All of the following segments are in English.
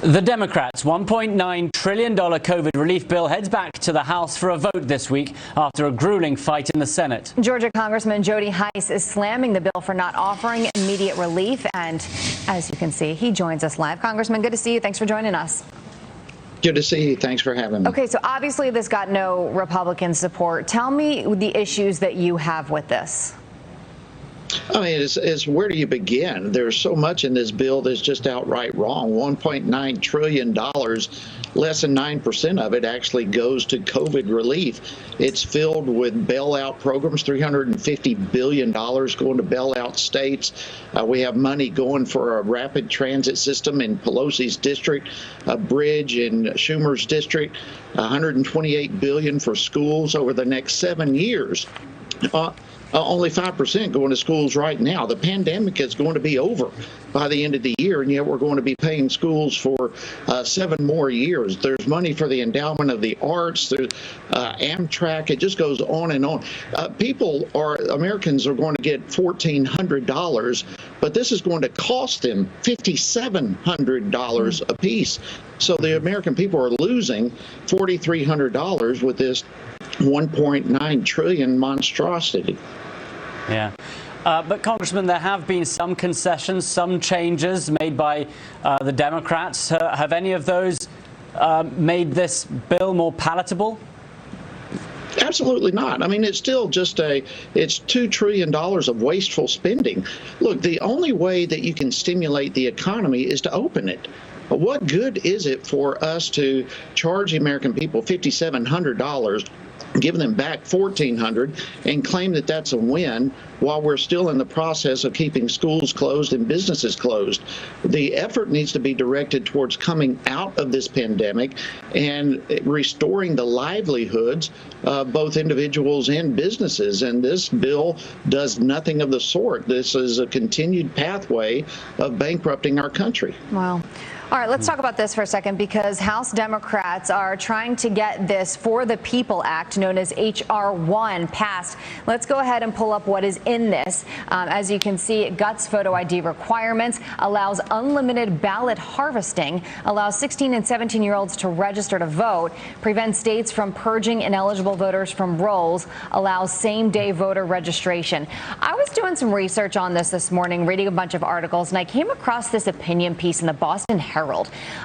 The Democrats' $1.9 trillion COVID relief bill heads back to the House for a vote this week after a grueling fight in the Senate. Georgia Congressman Jody Hice is slamming the bill for not offering immediate relief. And as you can see, he joins us live. Congressman, good to see you. Thanks for joining us. Good to see you. Thanks for having me. Okay, so obviously this got no Republican support. Tell me the issues that you have with this. I mean, it's where do you begin? There's so much in this bill that's just outright wrong. $1.9 trillion, less than 9% of it actually goes to COVID relief. It's filled with bailout programs, $350 billion going to bailout states. We have money going for a rapid transit system in Pelosi's district, a bridge in Schumer's district, $128 billion for schools over the next 7 years. Only 5% going to schools right now. The pandemic is going to be over by the end of the year, and yet we're going to be paying schools for 7 more years. There's money for the endowment of the arts, there's Amtrak. It just goes on and on. Americans are going to get $1,400, but this is going to cost them $5,700 a piece. So the American people are losing $4,300 with this $1.9 trillion monstrosity. Yeah. But, Congressman, there have been some concessions, some changes made by the Democrats. Have any of those made this bill more palatable? Absolutely not. I mean, it's still just it's $2 trillion of wasteful spending. Look, the only way that you can stimulate the economy is to open it. What good is it for us to charge the American people $5,700, give them back $1,400, and claim that that's a win while we're still in the process of keeping schools closed and businesses closed? The effort needs to be directed towards coming out of this pandemic and restoring the livelihoods of both individuals and businesses. And this bill does nothing of the sort. This is a continued pathway of bankrupting our country. Wow. All right, let's talk about this for a second, because House Democrats are trying to get this For the People Act, known as H.R. 1, passed. Let's go ahead and pull up what is in this. As you can see, it guts photo ID requirements, allows unlimited ballot harvesting, allows 16 and 17-year-olds to register to vote, prevents states from purging ineligible voters from rolls, allows same-day voter registration. I was doing some research on this morning, reading a bunch of articles, and I came across this opinion piece in the Boston Herald.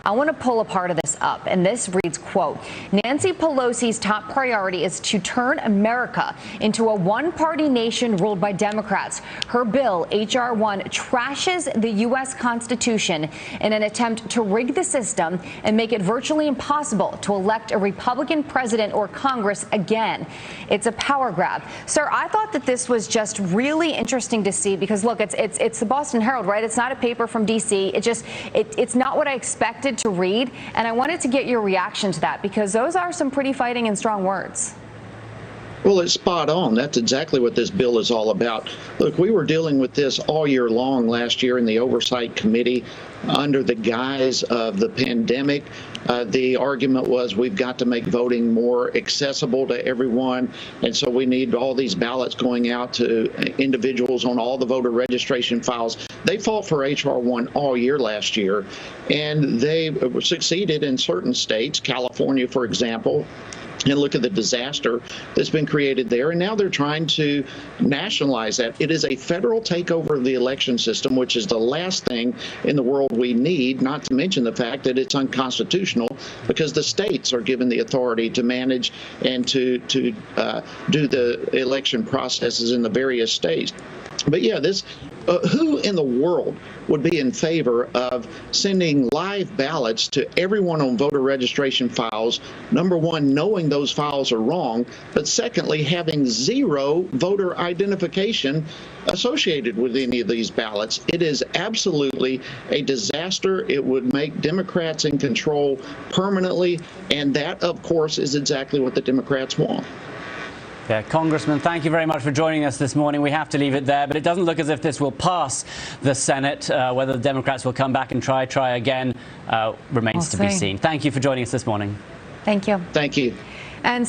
I want to pull a part of this up, and this reads, quote, Nancy Pelosi's top priority is to turn America into a one-party nation ruled by Democrats. Her bill, H.R. 1, trashes the U.S. Constitution in an attempt to rig the system and make it virtually impossible to elect a Republican president or Congress again. It's a power grab. Sir, I thought that this was just really interesting to see, because, look, it's the Boston Herald, right? It's not a paper from D.C. It's not what I expected to read, and I wanted to get your reaction to that, because those are some pretty fighting and strong words. Well, it's spot on. That's exactly what this bill is all about. Look, we were dealing with this all year long last year in the Oversight Committee under the guise of the pandemic. The argument was we've got to make voting more accessible to everyone, and so we need all these ballots going out to individuals on all the voter registration files. They fought for H.R. 1 all year last year, and they succeeded in certain states, California, for example. And look at the disaster that's been created there. And now they're trying to nationalize that. It is a federal takeover of the election system, which is the last thing in the world we need, not to mention the fact that it's unconstitutional because the states are given the authority to manage and to do the election processes in the various states. But yeah, who in the world would be in favor of sending live ballots to everyone on voter registration files? Number one, knowing those files are wrong, but secondly, having zero voter identification associated with any of these ballots. It is absolutely a disaster. It would make Democrats in control permanently, and that, of course, is exactly what the Democrats want. Yeah, Congressman, thank you very much for joining us this morning. We have to leave it there, but it doesn't look as if this will pass the Senate. Whether the Democrats will come back and try again remains to be seen. Thank you for joining us this morning. Thank you. Thank you. And